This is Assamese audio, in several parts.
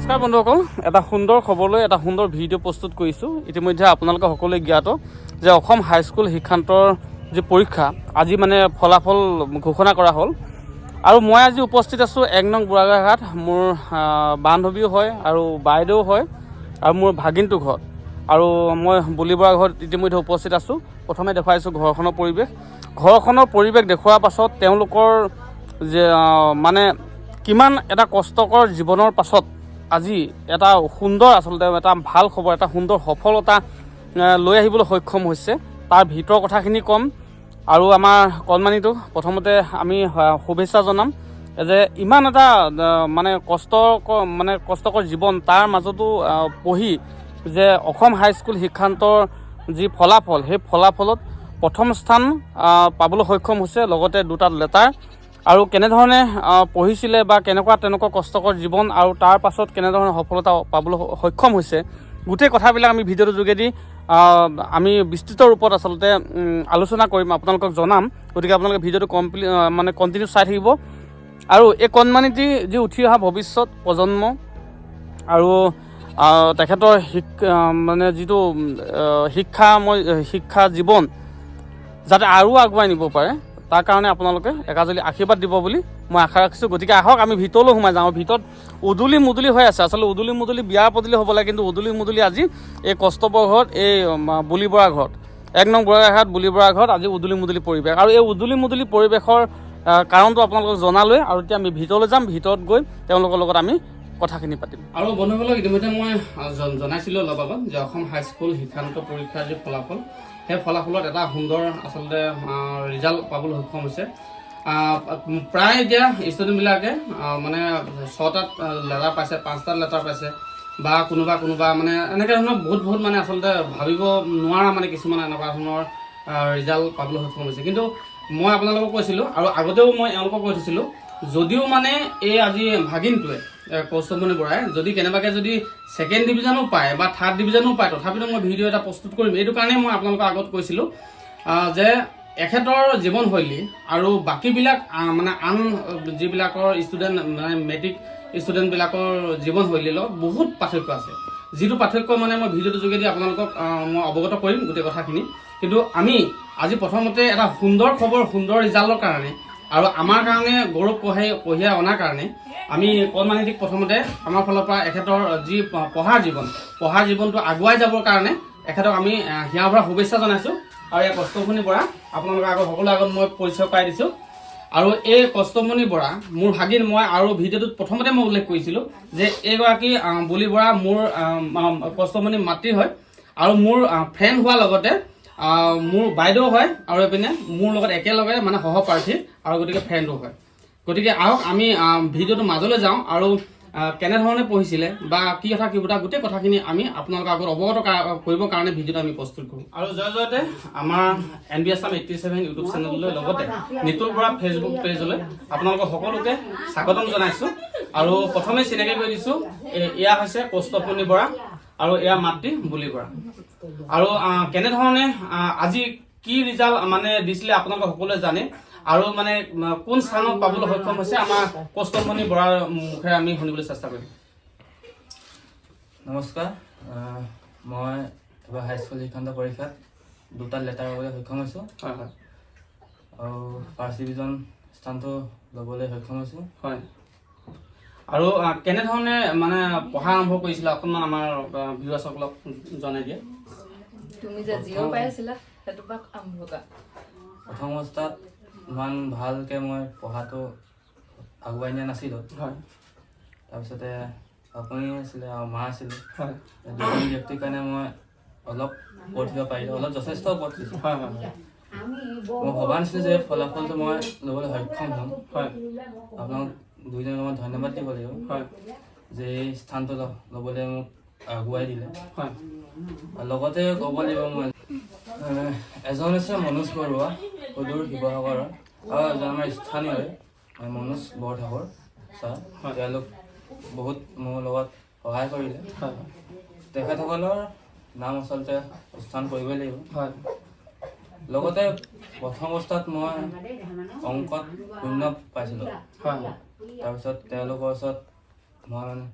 নমস্কাৰ বন্ধুসকল, এটা সুন্দৰ খবৰলৈ এটা সুন্দৰ ভিডিঅ' প্ৰস্তুত কৰিছোঁ। ইতিমধ্যে আপোনালোকে সকলোৱে জ্ঞাত যে অসম হাইস্কুল শিক্ষান্তৰ যি পৰীক্ষা আজি মানে ফলাফল ঘোষণা কৰা হ'ল। আৰু মই আজি উপস্থিত আছোঁ 1 নং বুঢ়াগোহাঁইঘাট। মোৰ বান্ধৱীও হয় আৰু বাইদেউ হয় আৰু মোৰ ভাগিনটো ঘৰত, আৰু মই বুলিবৰা ঘৰত ইতিমধ্যে উপস্থিত আছোঁ। প্ৰথমে দেখুৱাইছোঁ ঘৰখনৰ পৰিৱেশ দেখুওৱাৰ পাছত তেওঁলোকৰ যে মানে কিমান এটা কষ্টকৰ জীৱনৰ পাছত আজি এটা সুন্দৰ আচলতে এটা ভাল খবৰ, এটা সুন্দৰ সফলতা লৈ আহিবলৈ সক্ষম হৈছে, তাৰ ভিতৰৰ কথাখিনি ক'ম। আৰু আমাৰ কণমানিটো প্ৰথমতে আমি শুভেচ্ছা জনাম যে ইমান এটা মানে কষ্টকৰ জীৱন, তাৰ মাজতো পঢ়ি যে অসম হাইস্কুল শিক্ষান্তৰ যি ফলাফল, সেই ফলাফলত প্ৰথম স্থান পাবলৈ সক্ষম হৈছে, লগতে 2টা লেটাৰ। আৰু কেনেধৰণে পঢ়িছিলে বা তেনেকুৱা কষ্টকৰ জীৱন আৰু তাৰ পাছত কেনেধৰণে সফলতা পাবলৈ সক্ষম হৈছে, গোটেই কথাবিলাক আমি ভিডিঅ'টোৰ যোগেদি আমি বিস্তৃত ৰূপত আচলতে আলোচনা কৰিম, আপোনালোকক জনাম। গতিকে আপোনালোকে ভিডিঅ'টো কণ্টিনিউ চাই থাকিব। আৰু এই কণমানিটি যি উঠি অহা ভৱিষ্যত প্ৰজন্ম আৰু তেখেতৰ যিটো শিক্ষা জীৱন যাতে আৰু আগুৱাই নিব পাৰে, তাৰ কাৰণে আপোনালোকে একাজলি আশীৰ্বাদ দিব বুলি মই আশা ৰাখিছোঁ। গতিকে আহক আমি ভিতৰলৈ সোমাই যাওঁ। ভিতৰত উদুলি মুদুলি হৈ আছে, আচলতে উদুলি মুদুলি বিয়াৰ পদূলি হ'ব লাগে, কিন্তু উদুলি মুদুলি আজি এই কষ্টবৰ ঘৰত, এই বুলিবৰা ঘৰত, 1 নং বুঢ়াগোহাঁইঘাট বুলিবৰা ঘৰত আজি উদুলি মুদুলি পৰিৱেশ। আৰু এই উদুলি মুদুলি পৰিৱেশৰ কাৰণটো আপোনালোকক জনালৈ, আৰু এতিয়া আমি ভিতৰলৈ যাম। ভিতৰত গৈ তেওঁলোকৰ লগত আমি কথাখিনি পাতিম। আৰু বন্ধুসকলক ইতিমধ্যে মই জনাইছিলোঁ অলপ আগত যে অসম হাইস্কুল শিক্ষান্ত পৰীক্ষাৰ যি ফলাফল, সেই ফলাফলত এটা সুন্দৰ আচলতে ৰিজাল্ট পাবলৈ সক্ষম হৈছে। প্ৰায় এতিয়া ষ্টুডেণ্টবিলাকে মানে 6টাত লেটাৰ পাইছে, 5টাত লেটাৰ পাইছে, বা কোনোবা মানে এনেকৈ ধৰণৰ বহুত মানে আচলতে ভাবিব নোৱাৰা মানে কিছুমান এনেকুৱা ধৰণৰ ৰিজাল্ট পাবলৈ সক্ষম হৈছে। কিন্তু মই আপোনালোকক কৈছিলোঁ, আৰু আগতেও মই এওঁলোকক কৈ থৈছিলোঁ, যদিও মানে এই আজি ভাগিনটোৱে কৌস্তমণি বৰাই যদি কেনেবাকৈ যদি 2nd ডিভিজনো পায় বা 3rd ডিভিজনো পায়, তথাপিতো মই ভিডিঅ' এটা প্ৰস্তুত কৰিম। এইটো কাৰণেই মই আপোনালোকৰ আগত কৈছিলোঁ যে এখেতৰ জীৱনশৈলী আৰু বাকীবিলাক মানে আন যিবিলাকৰ ষ্টুডেণ্ট মানে মেট্ৰিক ষ্টুডেণ্টবিলাকৰ জীৱনশৈলীৰ লগত বহুত পাৰ্থক্য আছে, যিটো পাৰ্থক্য মানে মই ভিডিঅ'টোৰ যোগেদি আপোনালোকক মই অৱগত কৰিম গোটেই কথাখিনি। কিন্তু আমি আজি প্ৰথমতে এটা সুন্দৰ খবৰ, সুন্দৰ ৰিজাল্টৰ কাৰণে আৰু আমাৰ কাৰণে গৌৰৱ কঢ়িয়াই অনাৰ কাৰণে আমি কণমানিটিক প্ৰথমতে আমাৰ ফালৰ পৰা এখেতৰ যি পঢ়াৰ জীৱনটো আগুৱাই যাবৰ কাৰণে এখেতক আমি হিয়াৰ পৰা শুভেচ্ছা জনাইছোঁ। আৰু এই কষ্টমণি বৰা আপোনালোকৰ সকলোৰে আগত মই পৰিচয় পাই দিছোঁ। আৰু এই কষ্টমণি বৰা মোৰ ভাগিন। মই আৰু ভিডিঅ'টোত প্ৰথমতে মই উল্লেখ কৰিছিলোঁ যে এইগৰাকী বুলিবৰা মোৰ কষ্টমণি মাতৃ হয়, আৰু মোৰ ফ্ৰেণ্ড হোৱাৰ লগতে মোৰ বাইদেউ হয়, আৰু এইপিনে মোৰ লগত একেলগে মানে সহপাঠী, আৰু গতিকে ফ্ৰেণ্ডো হয়। গতিকে আহক আমি ভিডিঅ'টোৰ মাজলৈ যাওঁ, আৰু কেনেধৰণে পঢ়িছিলে বা কি কথা গোটেই কথাখিনি আমি আপোনালোকৰ আগত অৱগত কৰিবৰ কাৰণে ভিডিঅ'টো আমি প্ৰস্তুত কৰোঁ। আৰু জয়তে আমাৰ NB Assam 87 ইউটিউব চেনেললৈ, লগতে নিতুল বৰা ফেচবুক পেজলৈ আপোনালোকক সকলোকে স্বাগতম জনাইছোঁ। আৰু প্ৰথমে চিনাকি কৰি দিছোঁ, এয়া হৈছে কৌস্তমণি বৰা আৰু এয়া মাতৃ বুলিবৰা। আৰু কেনেধৰণে আজি কি ৰিজাল্ট মানে দিছিলে আপোনালোকে সকলোৱে জানে, আৰু মানে কোন স্থানত পাবলৈ সক্ষম হৈছে আমাৰ কৌস্তমণি বৰাৰ মুখেৰে আমি শুনিবলৈ চেষ্টা কৰিম। নমস্কাৰ, মই এবাৰ হাইস্কুল শিক্ষান্ত পৰীক্ষাত 2টা লেটাৰ পাবলৈ সক্ষম হৈছোঁ। হয় হয়। আৰু 1st ডিভিজন স্থানটো ল'বলৈ সক্ষম হৈছোঁ। হয়। আৰু কেনেধৰণে মানে পঢ়া আৰম্ভ কৰিছিলা, অকণমান আমাৰ ভিউৱাৰ্ছসকলক জনাই দিয়ে। তুমি যে জিৰ' পাই আছিলা সেইটো পৰা আৰম্ভ কৰা। প্ৰথম অৱস্থাত ইমান ভালকৈ মই পঢ়াটো আগুৱাই নিয়া নাছিলোঁ। হয়। তাৰপিছতে আপুনি আছিলে আৰু মা আছিলে। হয়। দুজন ব্যক্তিৰ কাৰণে মই অলপ পঢ়িব পাৰিলোঁ, অলপ যথেষ্ট পঢ়িছোঁ। হয় হয়। মই ভবা নাছিলোঁ যে ফলাফলটো মই ল'বলৈ সক্ষম হ'ম। হয়। আপোনাক দুইজনক মই ধন্যবাদ দিব লাগিব। হয়। যে এই স্থানটো ল'বলৈ মোক আগুৱাই দিলে। হয়। লগতে ক'ব লাগিব মই এজন হৈছে মনোজ বৰুৱা, সুদূৰ শিৱসাগৰৰ, আৰু এজন আমাৰ স্থানীয় মনোজ বৰঠাকুৰ ছাৰ। তেওঁলোক বহুত মোৰ লগত সহায় কৰিলে। তেখেতসকলৰ নাম আচলতে স্থান কৰিবই লাগিব। লগতে প্ৰথম অৱস্থাত মই অংকত 0 পাইছিলোঁ। তাৰপিছত তেওঁলোকৰ ওচৰত মই মানে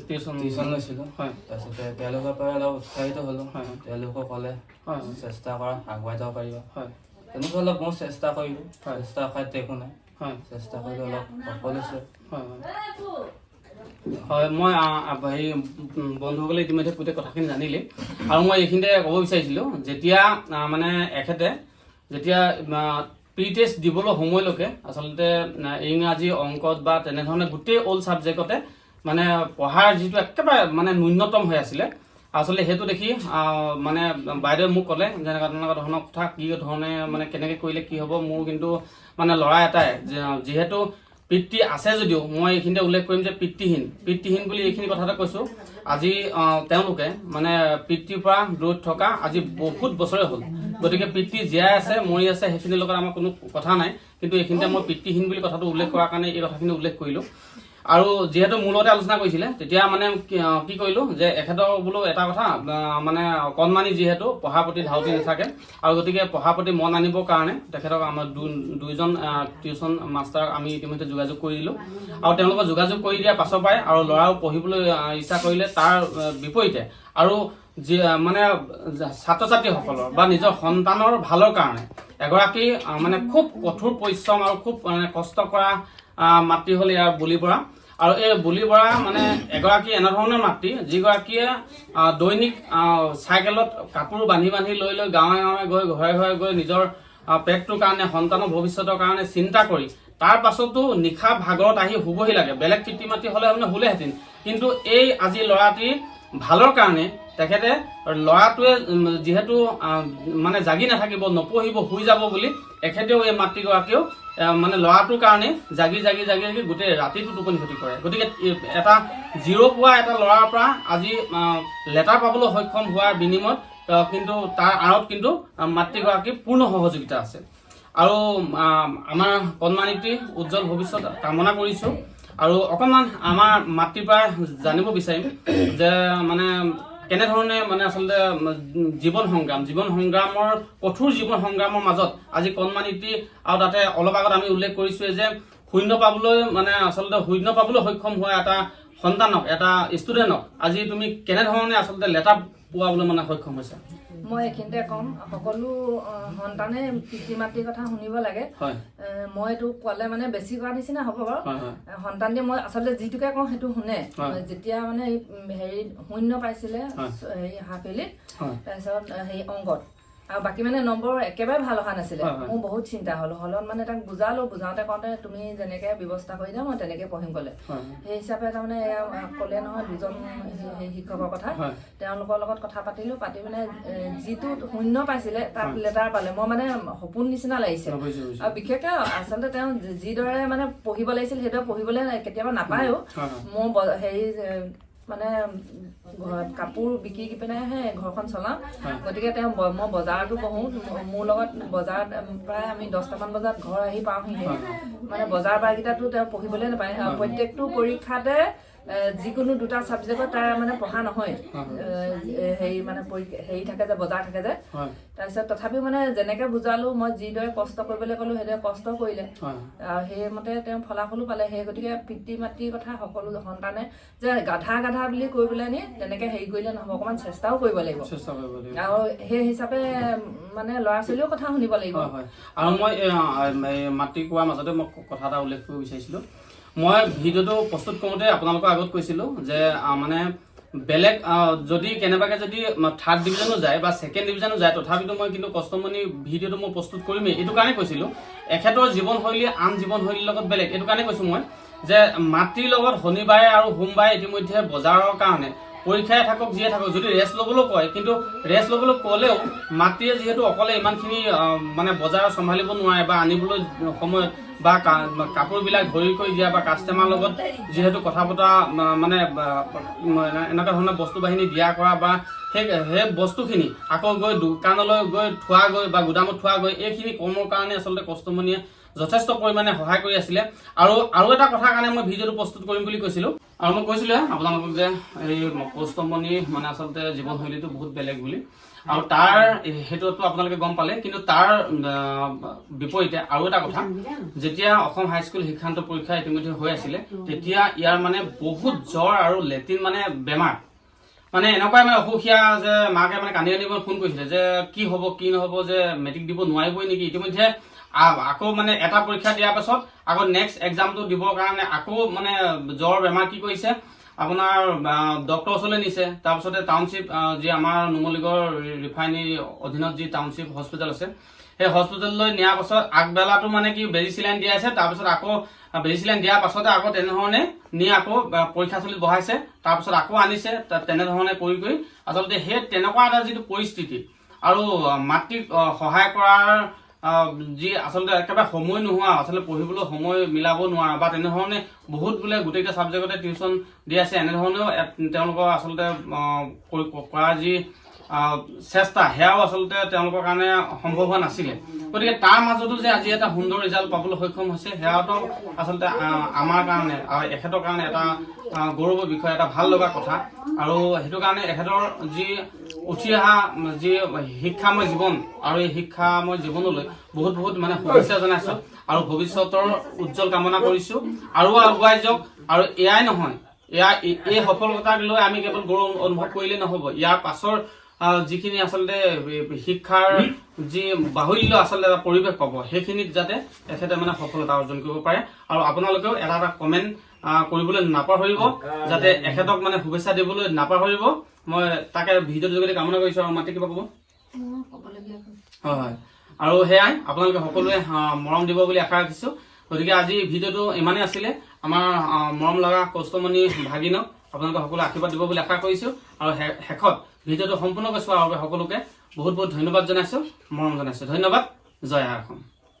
টিউশ্যন লৈছিলোঁ হয় তাৰপিছতে তেওঁলোকৰ পৰা অলপ উৎসাহিত হ'লোঁ হয় তেওঁলোকক ক'লে হয় চেষ্টা কৰা আগুৱাই যাব পাৰিবা হয় তেনেকৈ অলপ মই চেষ্টা কৰিলোঁ চেষ্টা খাদ্য একো নাই হয় চেষ্টা কৰিলোঁ অলপ সফল হৈছে হয় হয় মই হেৰি বন্ধুসকলে ইতিমধ্যে গোটেই কথাখিনি জানিলে আৰু মই এইখিনিতে ক'ব বিচাৰিছিলোঁ যেতিয়া মানে এখেতে যেতিয়া প্ৰি টেষ্ট দিবলৈ সময়লৈকে আচলতে ইংৰাজী অংকত বা তেনেধৰণে গোটেই অল ছাবজেক্টতে মানে পঢ়াৰ যিটো একেবাৰে মানে ন্যূনতম হৈ আছিলে আচলতে সেইটো দেখি মানে বাইদেৱে মোক ক'লে যেনেকুৱা তেনেকুৱা ধৰণৰ কথা কি ধৰণে মানে কেনেকৈ কৰিলে কি হ'ব মোৰ কিন্তু মানে ল'ৰা এটাই যিহেতু পিতৃ আছে যদিও মই এইখিনিতে উল্লেখ কৰিম যে পিতৃহীন বুলি এইখিনি কথাতে কৈছোঁ আজি তেওঁলোকে মানে পিতৃৰ পৰা দূৰত থকা আজি বহুত বছৰে হ'ল গতিকে পিতৃ জীয়াই আছে মৰি আছে সেইখিনিৰ লগত আমাৰ কোনো কথা নাই কিন্তু এইখিনিতে মই পিতৃহীন বুলি কথাটো উল্লেখ কৰাৰ কাৰণে এই কথাখিনি উল্লেখ কৰিলোঁ আৰু যিহেতু মোৰ লগতে আলোচনা কৰিছিলে তেতিয়া মানে কি কৰিলোঁ যে এখেতৰ বোলো এটা কথা মানে কণমানি যিহেতু পঢ়াৰ প্ৰতি ধাউতি নাথাকে আৰু গতিকে পঢ়াৰ প্ৰতি মন আনিবৰ কাৰণে তেখেতক আমাৰ দুইজন টিউশ্যন মাষ্টাৰ আমি ইতিমধ্যে যোগাযোগ কৰি দিলোঁ আৰু তেওঁলোকক যোগাযোগ কৰি দিয়াৰ পাছৰ পৰাই আৰু ল'ৰাও পঢ়িবলৈ ইচ্ছা কৰিলে তাৰ বিপৰীতে আৰু যি মানে ছাত্ৰ ছাত্ৰীসকলৰ বা নিজৰ সন্তানৰ ভালৰ কাৰণে এগৰাকী মানে খুব কঠোৰ পৰিশ্ৰম আৰু খুব মানে কষ্ট কৰা মাতৃ হ'ল ইয়াৰ বুলি বৰা আৰু এই বুলি বৰা মানে এগৰাকী এনেধৰণৰ মাতৃ যিগৰাকীয়ে দৈনিক চাইকেলত কাপোৰ বান্ধি লৈ গাঁৱে গাঁৱে গৈ ঘৰে ঘৰে গৈ নিজৰ পেটটোৰ কাৰণে সন্তানৰ ভৱিষ্যতৰ কাৰণে চিন্তা কৰি তাৰ পাছতো নিশা ভাগৰত আহি শুবহি লাগে বেলেগ পিতৃ মাতৃ হ'লে মানে শুলেহেঁতেন কিন্তু এই আজি ল'ৰাটিৰ ভালৰ কাৰণে তেখেতে ল'ৰাটোৱে যিহেতু মানে জাগি নাথাকিব নপঢ়িব শুই যাব বুলি এখেতেও এই মাতৃগৰাকীয়েও মানে ল'ৰাটোৰ কাৰণে জাগি গোটেই ৰাতিটো টোপনি ক্ষতি কৰে গতিকে এটা 0 পোৱা এটা ল'ৰাৰ পৰা আজি লেটাৰ পাবলৈ সক্ষম হোৱাৰ বিনিময়ত কিন্তু তাৰ আঁৰত কিন্তু মাতৃগৰাকীৰ পূৰ্ণ সহযোগিতা আছে আৰু আমাৰ কণমানিটিৰ উজ্জ্বল ভৱিষ্যত কামনা কৰিছোঁ আৰু অকণমান আমাৰ মাতৃৰ পৰা জানিব বিচাৰিম যে মানে কেনেধৰণে মানে আচলতে জীৱন সংগ্ৰামৰ কঠোৰ জীৱন সংগ্ৰামৰ মাজত আজি কণমানিটি আৰু তাতে অলপ আগত আমি উল্লেখ কৰিছোঁৱে যে শূন্য পাবলৈ মানে আচলতে শূন্য পাবলৈ সক্ষম হোৱা এটা সন্তানক এটা ষ্টুডেণ্টক আজি তুমি কেনেধৰণে আচলতে লেটাৰ পোৱাবলৈ মানে সক্ষম হৈছে মই এইখিনিতে ক'ম সকলো সন্তানে পিতৃ মাতৃৰ কথা শুনিব লাগে মই এইটো ক'লে মানে বেছি কৰা নিচিনা হ'ব বাৰু সন্তানটোৱে মই আচলতে যিটোকে কওঁ সেইটো শুনে যেতিয়া মানে হেৰি শূন্য পাইছিলে হাফ ইয়াৰলিত তাৰপিছত হেৰি অংকত আৰু বাকী মানে নম্বৰ একেবাৰে ভাল অহা নাছিলে মোৰ বহুত চিন্তা হ'ল হলত মানে তাক বুজাওঁতে কওঁতে তুমি যেনেকৈ ব্যৱস্থা কৰি দিয়া মই তেনেকৈ পঢ়িম ক'লে সেই হিচাপে তাৰমানে ক'লে নহয় দুজন শিক্ষকৰ কথা তেওঁলোকৰ লগত কথা পাতি মানে যিটো শূন্য পাইছিলে তাত লেটাৰ পালে মই মানে সপোন নিচিনা লাগিছে আৰু বিশেষকৈ আচলতে তেওঁ যিদৰে মানে পঢ়িব লাগিছিল সেইদৰে পঢ়িবলৈ কেতিয়াবা নাপায়ো মোৰ হেৰি মানে কাপোৰ বিকি পিনেহে ঘৰখন চলাওঁ গতিকে তেওঁ মই বজাৰতো বহোঁ মোৰ লগত বজাৰত প্ৰায় আমি 10টামান বজাত ঘৰ আহি পাওঁহিহে মানে বজাৰ বাৰকেইটাতো তেওঁ পঢ়িবলৈ নাপায় আৰু প্ৰত্যেকটো পৰীক্ষাতে যিকোনো 2টা ছাবজেক্টত তাৰ মানে পঢ়া নহয় হেৰি মানে হেৰি থাকে যে বজাৰ থাকে যে তাৰপিছত তথাপিও মানে যেনেকৈ বুজালোঁ মই যিদৰে কষ্ট কৰিবলৈ ক'লোঁ সেইদৰে কষ্ট কৰিলে আৰু সেইমতে তেওঁ ফলাফলো পালে সেই গতিকে পিতৃ মাতৃৰ কথা সকলো সন্তানে যে গাধা বুলি কৈ পেলাই নি তেনেকৈ হেৰি কৰিলে নহ'ব অকণমান চেষ্টাও কৰিব লাগিব আৰু সেই হিচাপে মানে ল'ৰা ছোৱালীও কথা শুনিব লাগিব আৰু মই মাতৃ কোৱাৰ মাজতে মই কথা এটা উল্লেখ কৰিব বিচাৰিছিলোঁ মই ভিডিঅ'টো প্ৰস্তুত কৰোঁতে আপোনালোকৰ আগত কৈছিলোঁ যে মানে বেলেগ যদি কেনেবাকৈ যদি 3rd ডিভিজনো যায় বা 2nd ডিভিজনো যায় তথাপিতো মই কিন্তু কষ্টমণি ভিডিঅ'টো মই প্ৰস্তুত কৰিমেই এইটো কাৰণে কৈছিলোঁ এখেতৰ জীৱনশৈলী আন জীৱনশৈলীৰ লগত বেলেগ এইটো কাৰণে কৈছোঁ মই যে মাতৃৰ লগত শনিবাৰে আৰু সোমবাৰে ইতিমধ্যে বজাৰৰ কাৰণে পৰীক্ষাই থাকক যিয়ে থাকক যদি ৰেষ্ট ল'বলৈ কয় কিন্তু ৰেষ্ট ল'বলৈ ক'লেও মাতৃয়ে যিহেতু অকলে ইমানখিনি মানে বজাৰ চম্ভালিব নোৱাৰে বা আনিবলৈ সময়ত বা কাপোৰবিলাক ধৰি কৰি দিয়া বা কাষ্টমাৰৰ লগত যিহেতু কথা বতৰা মানে এনেকুৱা ধৰণৰ বস্তু বাহিনী দিয়া কৰা বা সেই বস্তুখিনি আকৌ গৈ দোকানলৈ গৈ থোৱাগৈ বা গুদামত থোৱাগৈ এইখিনি কৰ্মৰ কাৰণে আচলতে কষ্টমণিয়ে যথেষ্ট পৰিমাণে সহায় কৰি আছিলে আৰু এটা কথাৰ কাৰণে মই ভিডিঅ'টো প্ৰস্তুত কৰিম বুলি কৈছিলোঁ আৰু মই কৈছিলোঁ আপোনালোকক যে এই কষ্টমণিৰ মানে আচলতে জীৱনশৈলীটো বহুত বেলেগ বুলি আৰু তাৰ হেতুটো আপোনালোকে গম পালে কিন্তু তাৰ বিপৰীতে আৰু এটা কথা যেতিয়া অসম হাইস্কুল শিক্ষান্ত পৰীক্ষা ইতিমধ্যে হৈ আছিল তেতিয়া ইয়াৰ মানে বহুত জ্বৰ আৰু লেট্ৰিন মানে বেমাৰ মানে এনেকুৱাই মানে অসুখীয়া যে মাকে মানে কান্দি কান্দি ফোন কৰিছিলে যে কি হ'ব কি নহ'ব যে মেট্ৰিক দিব নোৱাৰিবই নেকি ইতিমধ্যে আকৌ মানে এটা পৰীক্ষা দিয়াৰ পাছত আকৌ নেক্সট এক্সামটো দিবৰ কাৰণে আকৌ মানে জ্বৰ বেমাৰ কি কৰিছে আপোনাৰ ডক্টৰ ওচৰলৈ নিছে তাৰপিছতে টাউনশ্বিপ যি আমাৰ নুমলীগড় ৰিফাইনেৰী অধীনত যি টাউনশ্বিপ হস্পিটেল আছে সেই হস্পিটেললৈ নিয়াৰ পাছত আগবেলাটো মানে কি বেজি চিলাইন দিয়া আছে তাৰপিছত আকৌ বেজি চিলাইন দিয়াৰ পাছতে আকৌ তেনেধৰণে নি আকৌ পৰীক্ষাস্থলীত বহাইছে তাৰপিছত আকৌ আনিছে তেনেধৰণে কৰি কৰি আচলতে সেই তেনেকুৱা এটা যিটো পৰিস্থিতি আৰু মাতৃক সহায় কৰাৰ যি আচলতে একেবাৰে সময় নোহোৱা আচলতে পঢ়িবলৈ সময় মিলাব নোৱাৰা বা তেনেধৰণে বহুত বোলে গোটেইটা ছাবজেক্টতে টিউচন দি আছে এনেধৰণেও তেওঁলোকৰ আচলতে কৰা যি চেষ্টা সেয়াও আচলতে তেওঁলোকৰ কাৰণে সম্ভৱ হোৱা নাছিলে গতিকে তাৰ মাজতো যে আজি এটা সুন্দৰ ৰিজাল্ট পাবলৈ সক্ষম হৈছে সেয়াটো আচলতে আমাৰ কাৰণে আৰু এখেতৰ কাৰণে এটা গৌৰৱৰ বিষয় এটা ভাল লগা কথা আৰু সেইটো কাৰণে এখেতৰ যি উঠি অহা যি শিক্ষাময় জীৱন আৰু এই শিক্ষাময় জীৱনলৈ বহুত বহুত মানে শুভেচ্ছা জনাইছো আৰু ভৱিষ্যতৰ উজ্জ্বল কামনা কৰিছো আৰু আগুৱাই যাওক আৰু এয়াই নহয় এই সফলতাক লৈ আমি কেৱল গৌৰৱ অনুভৱ কৰিলে নহ'ব ইয়াৰ পাছৰ যিখিনি আচলতে শিক্ষাৰ যি বাহুল্য আচলতে এটা পৰিৱেশ পাব সেইখিনিত যাতে এখেতে মানে সফলতা অৰ্জন কৰিব পাৰে আৰু আপোনালোকেও এটা কমেণ্ট কৰিবলৈ নাপাহৰিব যাতে এখেতক মানে শুভেচ্ছা দিবলৈ নাপাহৰিব মই তাকে ভিডিঅ'ৰ যোগেদি কামনা কৰিছো আৰু মাতি কিবা ক'ব হয় আৰু সেয়াই আপোনালোকে সকলোৱে মৰম দিব বুলি আশা ৰাখিছো গতিকে আজি ভিডিঅ'টো ইমানেই আছিলে আমাৰ মৰম লগা কৌস্তমণি ভাগিনক আপোনালোকে সকলোৱে আশীৰ্বাদ দিব বুলি আশা কৰিছো আৰু শেষত ভিডিঅ'টো সম্পূৰ্ণকৈ চোৱাৰ বাবে সকলোকে বহুত বহুত ধন্যবাদ জনাইছো মৰম জনাইছো ধন্যবাদ জয় আই অসম।